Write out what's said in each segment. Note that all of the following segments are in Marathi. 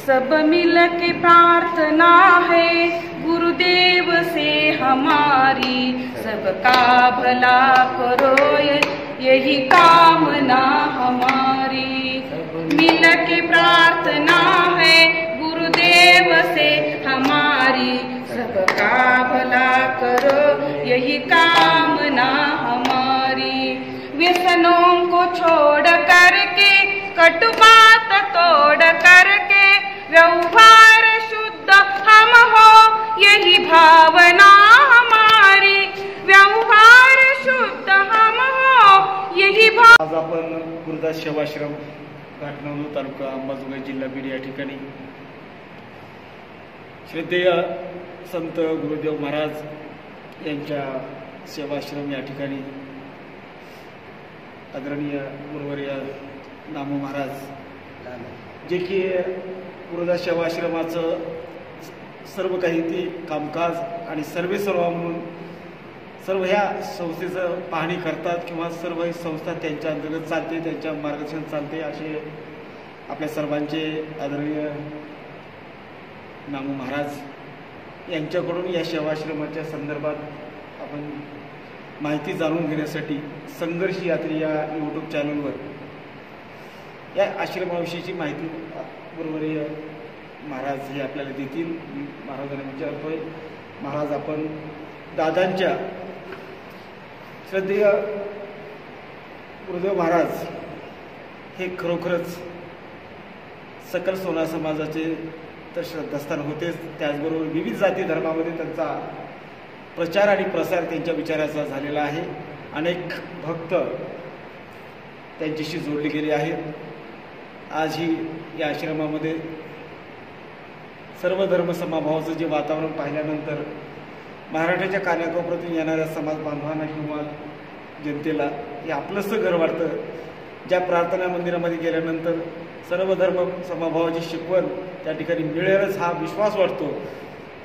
सब मिल के प्रार्थना है गुरुदेव से हमारी, सबका भला करो यही कामना हमारी। मिल के प्रार्थना है गुरुदेव से हमारी, सबका भला करो यही कामना हमारी। व्यसनों को छोड़ करके, कटु बात तोड़ करके, व्यवहार शुद्ध हम हो यही भावना हमारी, व्यवहार शुद्ध हम हो यही भावना। आज आपण गुरुदास सेवाश्रम घाटनांदूर तालुका अंबाजोगाई जिल्हा बीड या ठिकाणी श्रद्धेय संत गुरुदेव महाराज यांच्या सेवाश्रम या ठिकाणी आदरणीय गुरुवर्य नामू महाराज जे की गुरुदास सेवाश्रमाचं सर्व काही ते कामकाज आणि सर्वेसर्वा म्हणून सर्व ह्या संस्थेचं पाहणी करतात किंवा सर्व ही संस्था त्यांच्या अंतर्गत चालते, त्यांच्या मार्गदर्शन चालते, असे आपल्या सर्वांचे आदरणीय नामू महाराज यांच्याकडून या सेवाश्रमाच्या संदर्भात आपण माहिती जाणून घेण्यासाठी संघर्ष यात्री या यूट्यूब चॅनलवर या आश्रमाविषयीची माहिती गुरुवर्य महाराज हे आपल्याला देतील। महाराजांना विचारतोय, महाराज आपण दादांच्या श्रद्धेय गुरुदेव महाराज हे खरोखरच सकल सोना समाजाचे तर श्रद्धास्थान होतेच, त्याचबरोबर विविध जाती धर्मामध्ये त्यांचा प्रचार आणि प्रसार त्यांच्या विचाराचा झालेला आहे। अनेक भक्त त्यांच्याशी जोडले गेले आहेत। आजही या आश्रमामध्ये सर्व धर्म समभावाचं जे वातावरण पाहिल्यानंतर महाराष्ट्राच्या कानाकोपऱ्यातून येणाऱ्या समाज बांधवांना किंवा जनतेला हे आपलंसं घर वाटतं। ज्या प्रार्थना मंदिरामध्ये गेल्यानंतर सर्व धर्म समभावाची शिकवण त्या ठिकाणी मिळेलच हा विश्वास वाटतो।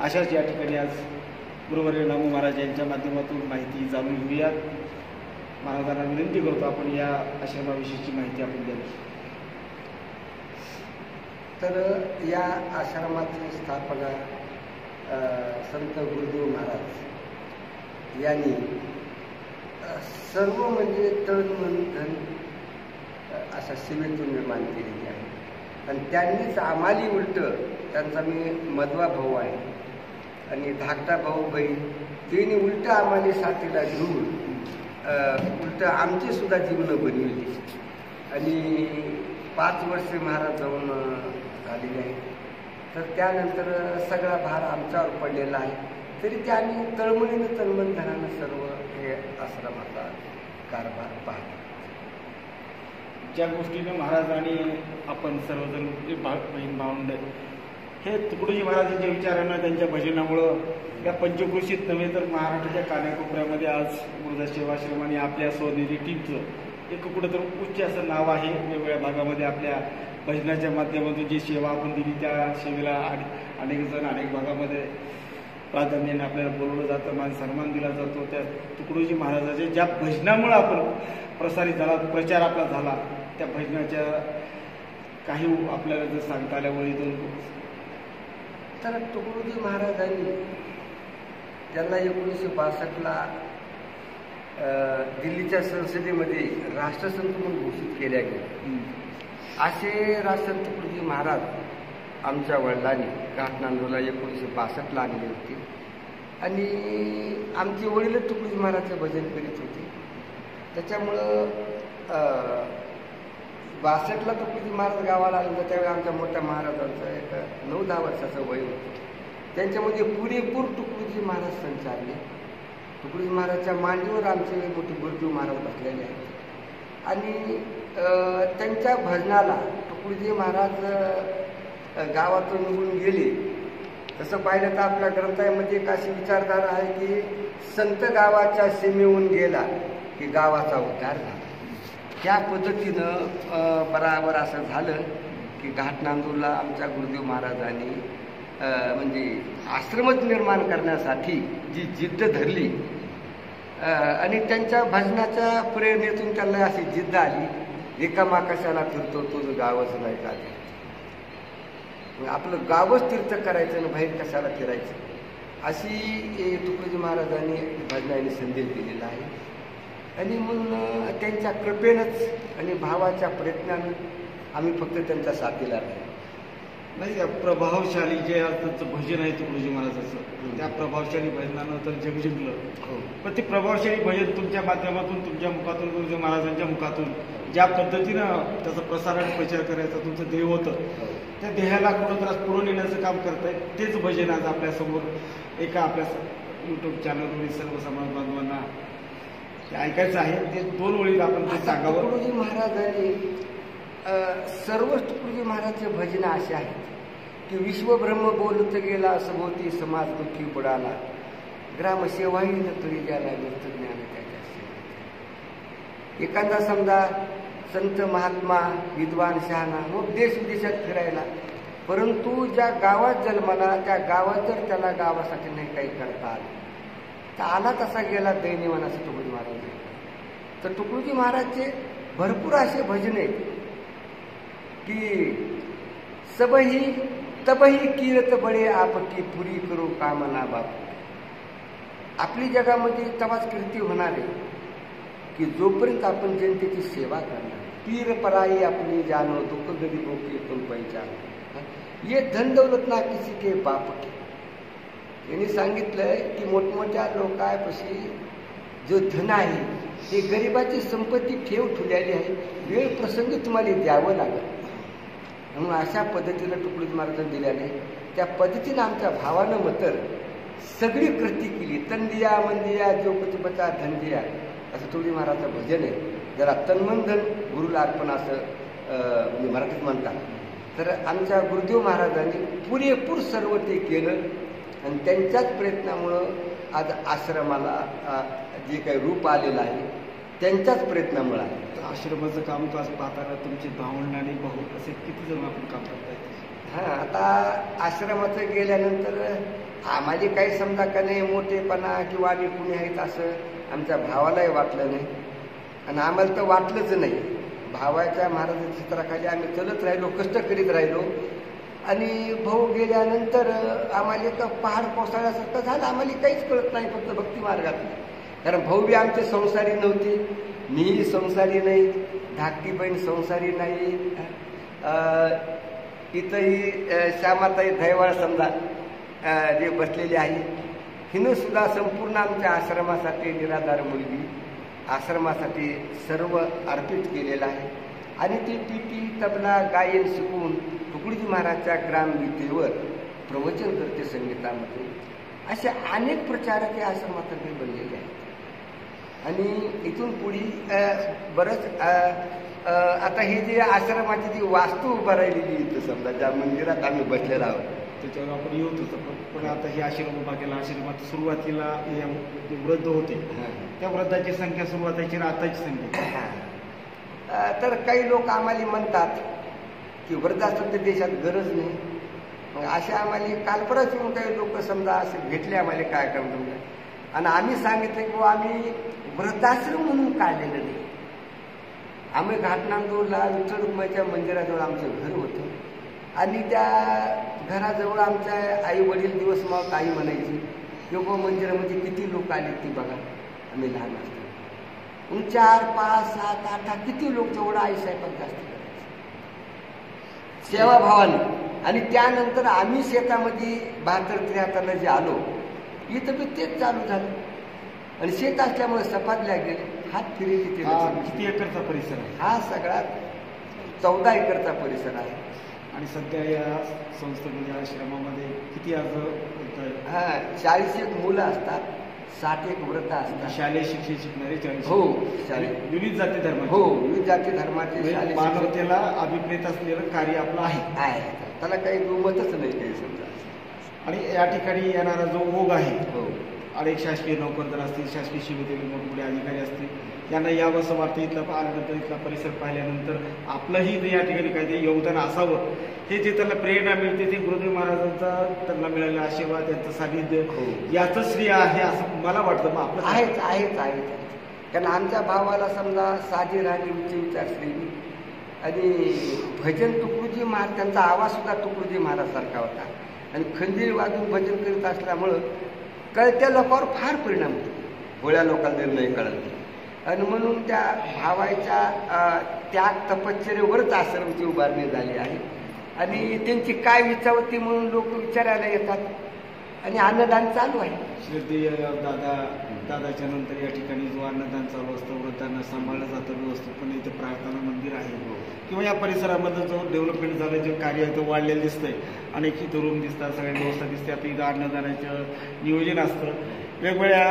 अशाच या ठिकाणी आज गुरुवर्य नामू महाराज यांच्या माध्यमातून माहिती जाणून घेऊयात। महाराजांना विनंती करतो आपण या आश्रमाविषयीची माहिती आपण द्यावी। तर या आश्रमाची स्थापना संत गुरुदेव महाराज यांनी सर्व म्हणजे तन मन धन अशा सेवेतून निर्माण केलेली आहे आणि त्यांनीच आम्हाली उलट, त्यांचा मी मधवा भाऊ आहे आणि धाकटा भाऊ बहीण त्यांनी उलट आम्हाला साथीला घेऊन उलट आमची सुद्धा जीवन बनविली आणि 5 वर्षे महाराज जाऊन झालेले आहे। तर त्यानंतर सगळा भार आमच्यावर पडलेला आहे, तरी त्यांनी तळमळीनं तन्मन धनानं सर्व हे आश्रमाचा कारभार पाहतो। ज्या गोष्टीनं महाराज आणि आपण सर्वजण जे बहीण भावंड हे तुकडोजी महाराजांच्या विचारांना त्यांच्या भजनामुळं या पंचक्रोशीत नव्हे तर महाराष्ट्राच्या कानाकोपऱ्यामध्ये आज गुरुदास सेवाश्रम आणि आपल्या स्वनिधी टीमचं एक कुठं तर उच्च असं नाव आहे। वेगवेगळ्या भागामध्ये आपल्या भजनाच्या माध्यमातून जी सेवा आपण दिली त्या सेवेला अनेक जण अनेक भागामध्ये प्राधान्याने आपल्याला बोलवलं जातं, मान सन्मान दिला जातो। त्या तुकडोजी महाराजाच्या ज्या भजनामुळं आपण प्रसारित झाला, प्रचार आपला झाला, त्या भजनाच्या काही आपल्याला जर सांगता आल्या वळीतून तर तुकडोजी महाराजांनी त्यांना 1962ला दिल्लीच्या संसदेमध्ये राष्ट्रसंत म्हणून घोषित केल्या गेल्या। असे राष्ट्रसंत तुकडोजी महाराज आमच्या वडिलांनी घाटनांदूरला 1962ला आणले होते आणि आमचे वडील तुकडोजी महाराजचं भजन करीत होते। त्याच्यामुळं 62ला तुकडोजी महाराज गावाला आले होते, त्यावेळी आमच्या मोठ्या महाराजांचं एक 9-10 वर्षाचं वय होतं। त्यांच्यामध्ये पुरेपूर तुकडोजी महाराज संचारले। तुकडोजी महाराजच्या मांडीवर आमचे मोठे गुरुदेव महाराज बसलेले आहेत आणि त्यांच्या भजनाला तुकडोजी महाराज गावातून निघून गेले। तसं पाहिलं तर आपल्या ग्रंथामध्ये एक अशी विचारधारा आहे की संत गावाच्या सीमेहून गेला की गावाचा उद्धार झाला। त्या पद्धतीनं बराबर असं झालं की घाटनांदूरला आमच्या गुरुदेव महाराजांनी म्हणजे आश्रमच निर्माण करण्यासाठी जी जिद्द धरली आणि त्यांच्या भजनाच्या प्रेरणेतून त्यांना अशी जिद्द आली, एकामा कशाला फिरतो तुझं गावच नाही का। मग आपलं गावच तीर्थ करायचं आणि बाहेर कशाला फिरायचं, अशी तुकडोजी महाराजांनी भजनाने संदेश दिलेला आहे. आणि म्हणून त्यांच्या कृपेनंच आणि भावाच्या प्रयत्नानं आम्ही फक्त त्यांच्या साथीला राहिलो. नाही, त्या प्रभावशाली जे त्यांचं भजन आहे तुकडोजी महाराजाचं, त्या प्रभावशाली भजनानं तर जग जिंकलं. हो. पण ते प्रभावशाली भजन तुमच्या माध्यमातून, तुमच्या मुखातून, तुळजा महाराजांच्या मुखातून ज्या पद्धतीनं त्याचा प्रसार आणि प्रचार करायचा तुमचं देह होतं, त्या देहाला कुठंतरी पुढे नेण्याचं काम करताय. तेच भजन आज आपल्यासमोर एका आपल्या यूट्यूब चॅनलवरील सर्व समाज बांधवांना ते ऐकायचं आहे. ते 2 ओळीत आपण ते सांगावं. तुकडोजी महाराजांनी सर्व तुकडोजी महाराजचे भजन असे आहेत की विश्वब्रह्म बोलत गेला सभोवती समाज दुःखी बुडाला, ग्रामसेवाही न करी ज्याला व्यक्त ज्ञान त्याच्या सेवेत. एखादा समजा संत महात्मा विद्वान शहाणा मग देश विदेशात फिरायला, परंतु ज्या गावात जन्माला त्या गावात जर त्याला गावासाठी नाही काही करता आलं तर आला तसा गेला दैनिवान असं तुकडोजी महाराज. तर तुकडोजी महाराजचे भरपूर असे भजन आहेत की सबही तबही कीरत बडे आपकी पुरी करू कामना बाप. आपली जगामध्ये तवाच कीर्ती होणार आहे की जोपर्यंत आपण जनतेची सेवा करणार. पीर पराई आपली जानो दुःख गरीबों की तुम पहचान, ये धन दौलत ना किसी के बाप की. यांनी सांगितलंय की मोठमोठ्या लोकांपाशी जो धन आहे ते गरिबाची संपत्ती ठेवलेली आहे, वेळ प्रसंगी तुम्हाला द्यावं लागेल. म्हणून अशा पद्धतीनं तुकडोजी महाराजांनी दिल्याने त्या पद्धतीनं आमच्या भावानं मतर सगळी कृती केली. तन दिया मन दिया जो कुछ बचा धन दिया असं तुकडोजी महाराजाचं भजन आहे. जरा तन्मन धन गुरुला अर्पण असं मराठीत म्हणतात. तर आमच्या गुरुदेव महाराजांनी पुरेपूर सर्व ते केलं आणि त्यांच्याच प्रयत्नामुळं आज आश्रमाला जे काही रूप आलेलं आहे त्यांच्याच प्रयत्नामुळे आहे. आश्रमाचं कामकाज पाहताना तुमची भावंड आणि भाऊ असे किती जण आपण काम करताय? हां, आता आश्रमाचं गेल्यानंतर आम्हाला काही समजा का नाही मोठेपणा किंवा आम्ही कुणी आहेत असं आमच्या भावालाही वाटलं नाही आणि आम्हाला तर वाटलंच नाही. भावाच्या महाराजांच्या चित्राखाली आम्ही चलत राहिलो, कष्ट करीत राहिलो आणि भाऊ गेल्यानंतर आम्हाला एक पहाड कोसळल्यासारखं झालं. आम्हाला काहीच कळत नाही, फक्त भक्ती मार्गात. कारण भाऊ बी आमचे संसारी नव्हते, मीही संसारी नाही, धाकटी बहीण संसारी नाही. इथंही श्यामाताई दैवाळ समजा जे बसलेली आहे, हिनं सुद्धा संपूर्ण आमच्या आश्रमासाठी निराधार मुलगी आश्रमासाठी सर्व अर्पित केलेलं आहे. आणि ती टिपी तबला गायन शिकून तुकडोजी महाराजच्या ग्रामगीतेवर प्रवचन करते संगीतामध्ये. असे अनेक प्रचारक या आश्रमातर्फे बनलेले आहेत. आणि इथून पुढे बरंच आता ही जी आश्रमाची जी वास्तू उभा राहिलेली इथं समजा ज्या मंदिरात आम्ही बसलेलो आहोत त्याच्यावर आपण येऊच होतो. पण आता हे आश्रम उभा केला. आश्रमात सुरुवातीला जे वृद्ध होते त्या वृद्धाची संख्या सुरुवातीची आणि आताची संख्या. तर काही लोक आम्हाला म्हणतात की वृद्धाश्रम देशात गरज नाही. मग असे आम्हाला कालपरच येऊन काही लोक समजा असे भेटले आम्हाला काय करतो आणि आम्ही सांगितलं की आम्ही वृद्धाश्रम म्हणून काढलेलं नाही. आम्ही घाटनांदूरला विठ्ठल रुक्माईच्या मंदिराजवळ आमचं घर होतं आणि त्या घराजवळ आमच्या आई वडील दिवस मग आई म्हणायची किंवा मंदिरामध्ये किती लोक आले ती बघा. आम्ही लहान असतो 4, 5, 7, 8 किती लोक तेवढा आई साहेबांना जास्त करायचे सेवाभावानं. आणि त्यानंतर आम्ही शेतामध्ये 72-73 जे आलो इथं बी तेच चालू झालं आणि शेत असल्यामुळे सपाटल्या गेले. हात फिरे किती एकरचा परिसर आहे हा सगळा 14 एकरचा परिसर आहे. आणि सध्या या संस्थेमध्ये आश्रमामध्ये किती अर्ज होत? 40 मुलं असतात, 60 वृद्ध असतात. शालेय शिक्षण शिकणारे 40. हो, शालेय विविध जाती धर्म. हो, विविध जाती धर्माचे शालेय मानवतेला अभिप्रेत असलेलं कार्य आपलं आहे. त्याला काही दुमतच नाही काही समजा. आणि या ठिकाणी येणारा जो ओघ आहे, हो, अनेक शासकीय नोकरदार असतील, शासकीय सेवेतील मोठमोठे अधिकारी असतील, त्यांना यावं असं वाटतं. इथलं आल्यानंतर इथला परिसर पाहिल्यानंतर आपलंही या ठिकाणी काहीतरी योगदान असावं. हे जे त्यांना प्रेरणा मिळते ते गुरुदेव महाराजांचा त्यांना मिळालेला आशीर्वाद, त्यांचं सानिध्य याचं श्रेय आहे असं मला वाटतं. मग आपलं आहेच. कारण आमच्या भावाला समजा साधी राहिली उच्च विचारश्रेणी आणि भजन तुकडोजी महाराज, त्यांचा आवाजसुद्धा तुकडोजी महाराजसारखा होता आणि खंजीर वाजून भजन करीत असल्यामुळं कळत्या लोकांवर फार परिणाम होतो, भोळ्या लोकांना नाही कळत. आणि म्हणून त्या भावाच्या त्याग तपश्चर्येवरच आश्रमची उभारणी झाली आहे. आणि त्यांची काय विचारवती म्हणून लोक विचारायला येतात आणि अन्नदान चालू आहे. श्रद्धेय दादाच्या नंतर या ठिकाणी जो अन्नदान चालू असतं, वृद्धांना सांभाळलं जातं व्यवस्थितपणे. इथे प्रार्थना मंदिर आहे किंवा या परिसरामध्ये जो डेव्हलपमेंट झालं, जे कार्य आहे ते वाढलेलं दिसतंय. अनेक इथं रूम दिसतात, सगळ्या व्यवस्था दिसते. आता इथं अन्नदानाचं नियोजन असतं, वेगवेगळ्या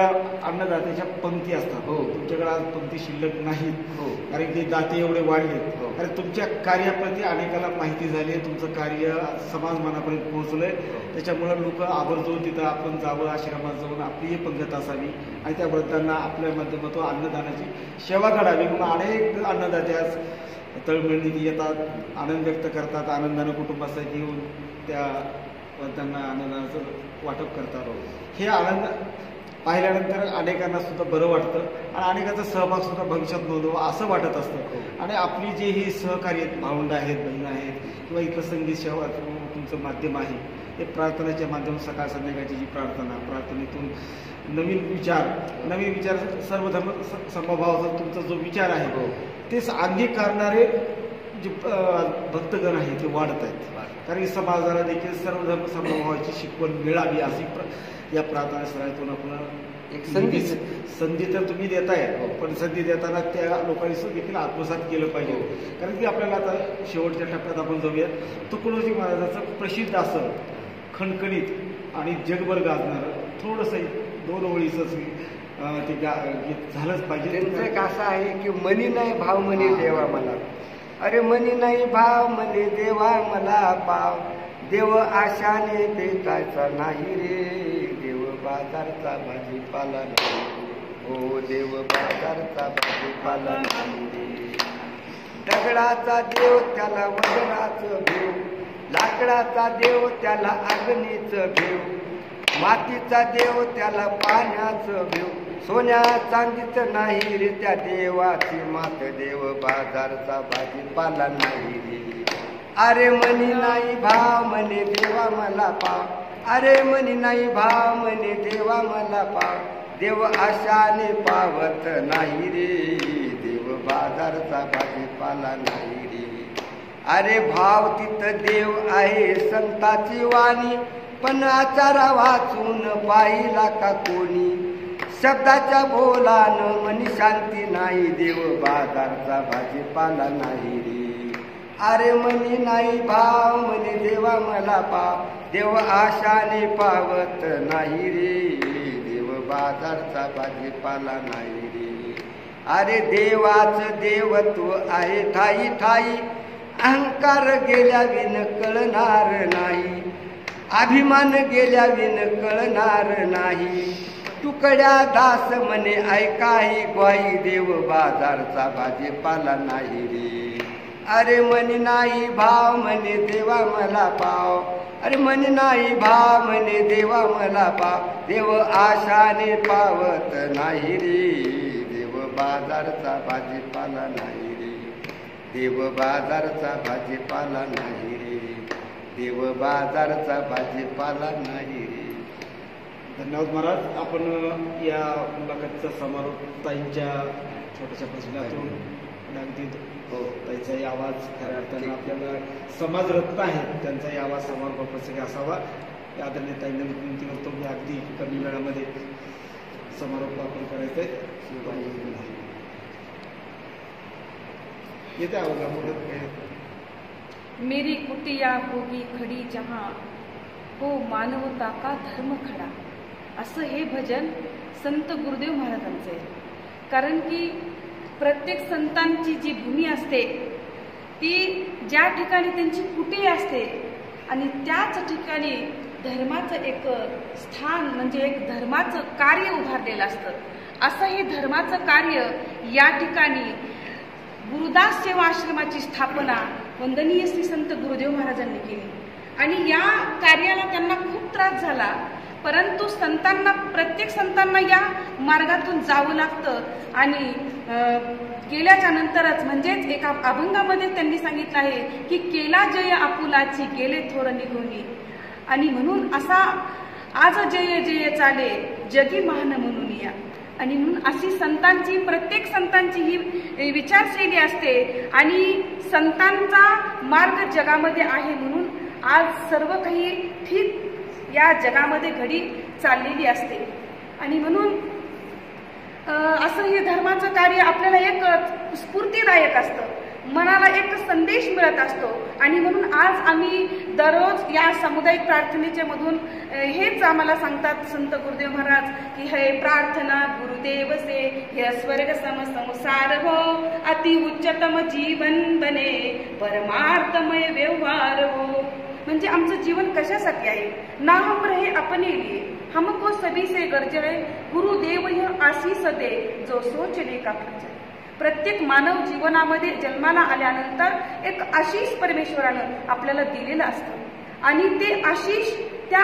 अन्नदात्याच्या पंक्ती असतात. हो, तुमच्याकडे आज पंक्ती शिल्लक नाहीत. हो, कारण की दाते एवढे वाढलेत. हो. कारण तुमच्या कार्याप्रती अनेकाला माहिती झाली आहे, तुमचं कार्य समाज मनापर्यंत पोहोचलंय. त्याच्यामुळं लोक आवर्जून तिथं आपण जावं, आश्रमात जाऊन आपली पंगत असावी आणि त्या वृद्धांना आपल्या माध्यमातून अन्नदानाची सेवा करावी. म्हणून अनेक अन्नदाते आज तळमळीत येतात, आनंद व्यक्त करतात, आनंदानं कुटुंबासाठी येऊन त्या वृद्धांना अन्नदानाचं वाटप करतात. हे आनंद पाहिल्यानंतर अनेकांना सुद्धा बरं वाटतं आणि अनेकांचा सहभाग सुद्धा भविष्यात नोंदवा असं वाटत असतं. आणि आपली जे ही सहकार्य भावंड आहेत, बहीण आहेत किंवा इथं संगीत सेवा तुमचं माध्यम आहे, ते प्रार्थनेच्या माध्यमातून सकाळ संध्याकाळची जी प्रार्थनेतून नवीन विचार सर्व धर्म समभावाचा तुमचा जो विचार आहे ते अंगीकारणारे जे भक्तगण आहे ते वाढत आहेत. कारण समाजाला देखील सर्व धर्म समभावाची शिकवण मिळावी अशी या प्रार्थना स्थळातून आपण एक संधी तर तुम्ही देताय, पण संधी देताना त्या लोकांनी देखील आत्मसात केलं पाहिजे. कारण की आपल्याला आता शेवटच्या टप्प्यात आपण जाऊया. तुकडोजी महाराजांचं प्रसिद्ध असं खणखणीत आणि जगभर गाजणारं थोडंसं 2 ओळीचंच ते गीत झालंच पाहिजे. त्यांचं एक असं आहे की मनी नाही भाव म्हणे देवा मला, अरे मनी नाही भाव म्हणे देवा मला पाव, देव आशाने देतायचा नाही रे, देव बाजारचा भाजीपाला नाही, हो देव बाजारचा भाजीपाला नाही रे. दगडाचा देव त्याला वज्राचं भेव, लाकडाचा देव त्याला अग्नीचं भेव, मातीचा देव त्याला पाण्याचं भेव, सोन्या चांदीचं नाही रे त्या देवाची मात, देव बाजारचा भाजीपाला नाही रे. अरे मनी नाही भाव म्हणे देवा मला पाव, अरे मनी नाही भाव म्हणे देवा मला पाव, देव आशाने पावत नाही रे, देव बाजारचा भाजीपाला नाही रे. अरे भाव तिथं देव आहे संताची वाणी, पण आचारा वाचून पाहिला का कोणी, शब्दाच्या बोलानं मनी शांती नाही, देव बाजारचा भाजीपाला नाही रे. अरे मनी नाही भाव म्हणे देवा मला पाव, देव आशाने पावत नाही रे, देव बाजारचा भाजीपाला नाही रे. अरे देवाचं देवत्व आहे ठाई ठाई, अहंकार गेल्या विन कळणार नाही, अभिमान गेल्या विन कळणार नाही, तुकड्या दास म्हणे ऐकाही ग्वाही, देव बाजारचा भाजीपाला नाही रे. अरे मनी नाही भाव म्हणे देवा मला पाव, अरे मनी नाही भाव म्हणे देवा मला पाव, देव आशाने पावत नाही रे, देव बाजारचा भाजीपाला नाही रे, देव बाजारचा भाजीपाला नाही रे, देव बाजारचा भाजीपाला नाही रे. धन्यवाद महाराज. आपण या मुलाखतीचा समारोप ताईंच्या छोट्याशा प्रसंगातून अगदी ताईचाही आवाज खऱ्या अर्थानं आपल्याला समाजरत्न आहेत, त्यांचाही आवाज समारोप प्रसंगी असावा या आदरणीय ताईंना विनंती करतो. मी अगदी कमी वेळामध्ये समारोप आपण करायचंय. येते आवाज. मेरी कुटिया होगी खडी जहां, हो मानवता का धर्म खडा, असं हे भजन संत गुरुदेव महाराजांचं आहे. कारण की प्रत्येक संतांची जी भूमी असते ती ज्या ठिकाणी त्यांची कुटी असते आणि त्याच ठिकाणी धर्माचं एक स्थान म्हणजे एक धर्माचं कार्य उभारलेलं असतं. असं हे धर्माचं कार्य या ठिकाणी गुरुदास सेवा आश्रमाची स्थापना वंदनीय श्री संत गुरुदेव महाराजांनी केली आणि या कार्याला त्यांना खूप त्रास झाला. परंतु प्रत्येक संतांना या मार्गातून जावं लागतं आणि केल्याच्या नंतरच म्हणजेच एका अभंगामध्ये त्यांनी सांगितलं आहे की केला जय आपुलाची गेले थोर निघोनी, आणि म्हणून असा आज जय जय चाले जगी महान म्हणून या. आणि म्हणून अशी संतांची, प्रत्येक संतांची ही विचारशैली असते आणि संतांचा मार्ग जगामध्ये आहे म्हणून आज सर्व काही ठीक या जगामध्ये घडी चाललेली असते. आणि म्हणून असं हे धर्माचं कार्य आपल्याला एक स्फूर्तीदायक असतं, मनाला एक संदेश मिळत असतो. आणि म्हणून आज आम्ही दररोज या सामुदायिक प्रार्थनेच्या मधून हेच आम्हाला सांगतात संत गुरुदेव महाराज की हे प्रार्थना गुरुदेव से हे स्वर्ग सम संसार हो, अति उच्चतम जीवन बने परमार्थमय व्यवहार हो. म्हणजे आमचं जीवन कशासाठी आहे, ना हम रहे अपने लिए हमको सभी से गरज है, गुरुदेव यह आशीष दे जो सोचने का खर्च. प्रत्येक मानव जीवनामध्ये जन्माला आल्यानंतर एक आशीष परमेश्वरानं आपल्याला दिलेलं असतं आणि ते आशीष, त्या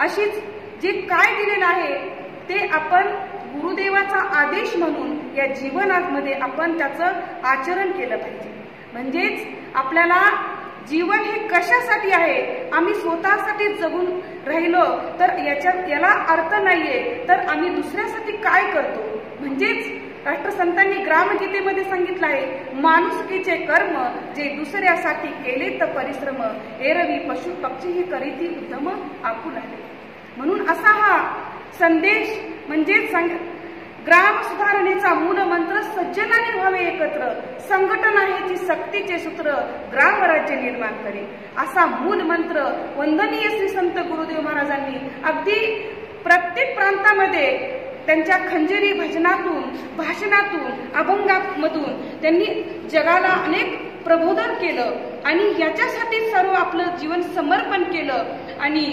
आशीष जे काय दिलेलं आहे ते आपण गुरुदेवाचा आदेश म्हणून या जीवनामध्ये आपण त्याचं आचरण केलं पाहिजे. म्हणजेच आपल्याला जीवन हे कशासाठी आहे, आम्ही स्वतःसाठी जगून राहिलो तर याला अर्थ नाहीये, तर आम्ही दुसऱ्यासाठी काय करतो. म्हणजेच राष्ट्रसंतांनी ग्रामगीतेमध्ये सांगितलं आहे, माणुसकीचे कर्म जे दुसऱ्यासाठी केले तर परिश्रम, एरवी पशु पक्षी ही करीती उद्यम आखून आले. म्हणून असा हा संदेश म्हणजेच ग्राम सुधारणेचा मूळ मंत्र सज्जनाने व्हावे एकत्र, संघटना हेची सक्तीचे सूत्र, ग्रामराज्य निर्माण करे. असा मूल मंत्र वंदनीय श्री संत गुरुदेव महाराजांनी अगदी प्रत्येक प्रांतामध्ये त्यांच्या खंजेरी भजनातून, भाषणातून, अभंगामधून त्यांनी जगाला अनेक प्रबोधन केलं आणि याच्यासाठी सर्व आपलं जीवन समर्पण केलं. आणि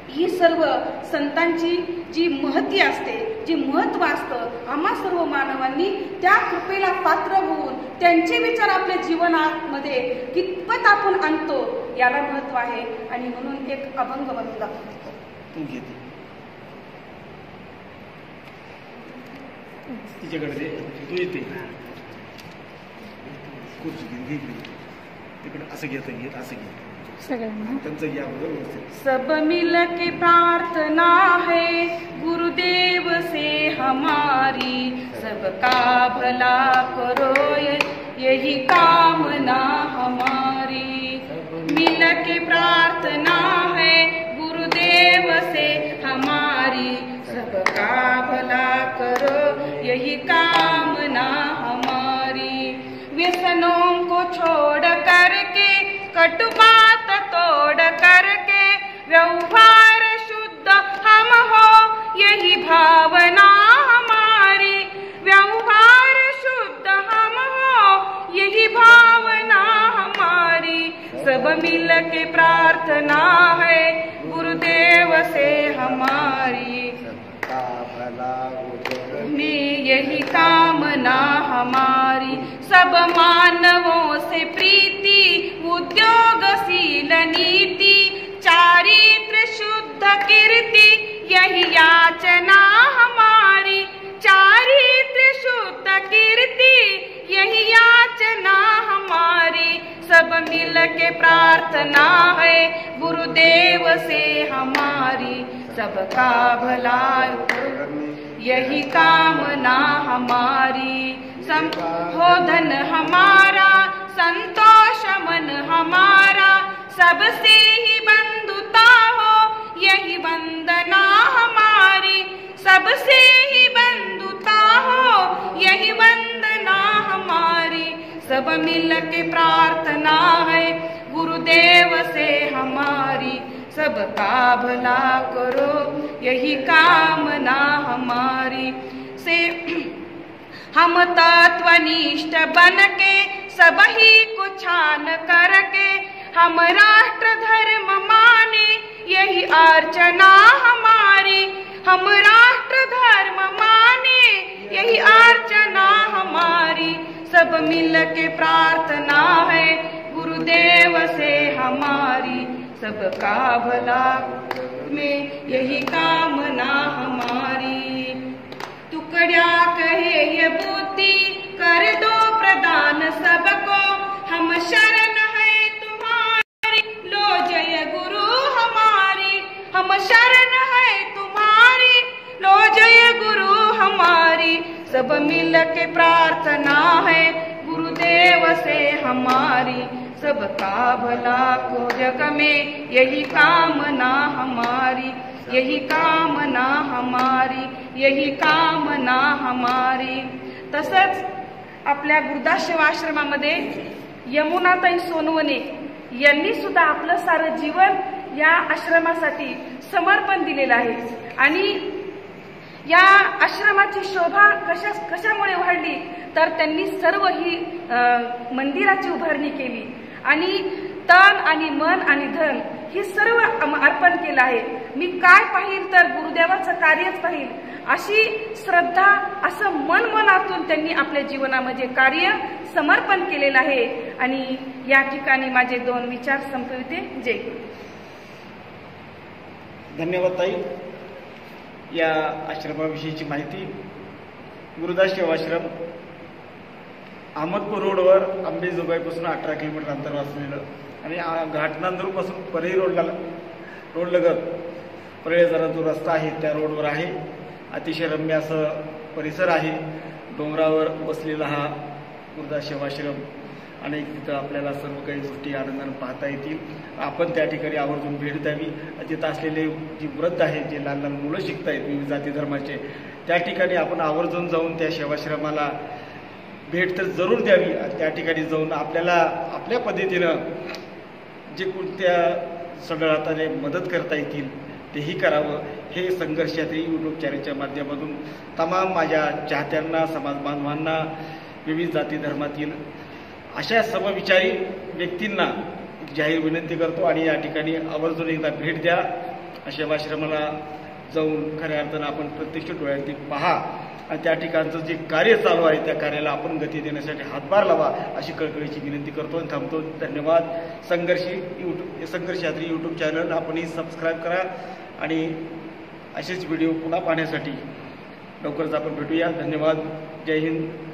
ही सर्व संतांची जी महती असते, जी महत्व असतं, आम्हा सर्व मानवांनी त्या कृपेला पात्र होऊन त्यांचे विचार आपल्या जीवनामध्ये कितपत आपण आणतो याला महत्व आहे. आणि म्हणून एक अभंग म्हणून दाखवतो. तिच्याकडे तू येते तिकडे असं घेत असं घे सब मिल के प्रार्थना है गुरुदेव से हमारी, सबका भला करो यही कामना हमारी. मिल के प्रार्थना है गुरुदेव से हमारी, सबका भला करो यही कामना हमारी. व्यसनों को छोड़ करके, कटु बात तोड़ करके, व्यवहार शुद्ध हम हो यही भावना हमारी. व्यवहार शुद्ध हम हो यही भावना हमारी. सब मिल के प्रार्थना है गुरुदेव से हमारी, में यही कामना हमारी. सब मानवों से प्रीति, उद्योगशील नीति, चारित्र शुद्ध कीर्ति यही याचना हमारी. चारित्र शुद्ध कीर्ति यही याचना हमारी. सब मिल के प्रार्थना है गुरुदेव से हमारी, सबका भला यही कामना हमारी. हो धन हमारा, संतोष मन हमारा, सबसे ही बंधुता हो यही वंदना हमारी. सबसे ही बंधुता हो यही वंदना हमारी. सब मिल के प्रार्थना है गुरुदेव से हमारी, सबका भला करो यही कामना हमारी. से हम तत्वनिष्ठ बन के सब ही को छान करके, हम राष्ट्र धर्म माने यही अर्चना हमारी. हम राष्ट्र धर्म माने यही अर्चना हमारी. सब मिल के प्रार्थना है गुरुदेव से हमारी, सबका भला में यही कामना हमारी. तुकड्या कहे ये बुद्धि कर दो प्रदान सबको, हम शरण है तुम्हारी, लो जय गुरु हमारी, हम शरण है तुम्हारी, लो जय गुरु हमारी। सब मिल के प्रार्थना है गुरुदेव से हमारी, सबका भला को जग में यही कामना हमारी, यही कामना हमारी, यही कामना हमारी। तसंच आपल्या गुरुदास सेवाश्रमामध्ये यमुनाताई सोनवणे यांनी सुद्धा आपलं सारं जीवन या आश्रमासाठी समर्पण दिलेलं आहे आणि या आश्रमाची शोभा कशामुळे वाढली तर त्यांनी सर्व ही मंदिराची उभारणी केली आणि तन आणि मन आणि धन हे सर्व अर्पण केलं आहे। मी काय पाहिल तर गुरुदेवाचं कार्यच पाहिल अशी श्रद्धा, असं मनमनातून त्यांनी आपल्या जीवनामध्ये कार्य समर्पण केलेलं आहे। आणि या ठिकाणी माझे 2 विचार संपविते। जय गुरु। धन्यवाद ताई। या आश्रमाविषयीची माहिती। गुरुदास सेवाश्रम अहमदपूर रोडवर अंबेजोगाईपासून 18 किलोमीटर अंतर असलेलं आणि घाटनांदूरपासून परळी रोडलगत परळी जरा जो रस्ता आहे त्या रोडवर आहे। अतिशय रम्य असं परिसर आहे। डोंगरावर बसलेला हा गुरुदास सेवाश्रम आणि तिथं आपल्याला सर्व काही गोष्टी आनंदाने पाहता येतील। आपण त्या ठिकाणी आवर्जून भेट द्यावी। तिथं असलेले जी वृद्ध आहेत, जे लहान लहान मुलं शिकतायत विविध जाती धर्माचे, त्या ठिकाणी आपण आवर्जून जाऊन त्या सेवाश्रमाला भेट तर जरूर द्यावी। त्या ठिकाणी जाऊन आपल्याला आपल्या पद्धतीनं जे कोणत्या सगळ्याने मदत करता येतील तेही करावं। हे संघर्ष यात्री यूट्यूब चॅनलच्या माध्यमातून तमाम माझ्या चाहत्यांना, समाज बांधवांना, विविध जाती धर्मातील अशा समविचारी व्यक्तींना जाहीर विनंती करतो आणि या ठिकाणी आवर्जून एकदा भेट द्या। सेवाश्रमाला जाऊन खऱ्या अर्थानं आपण प्रत्यक्ष डोळ्यांनी पहा आणि त्या ठिकाणचं जे कार्य चालू आहे त्या कार्याला आपण गती देण्यासाठी हातभार लावा अशी कळकळीची विनंती करतो आणि थांबतो। धन्यवाद। संघर्ष यात्री यूट्यूब चॅनल आपणही सबस्क्राईब करा आणि असेच व्हिडिओ पुन्हा पाहण्यासाठी लवकरच आपण भेटूया। धन्यवाद। जय हिंद।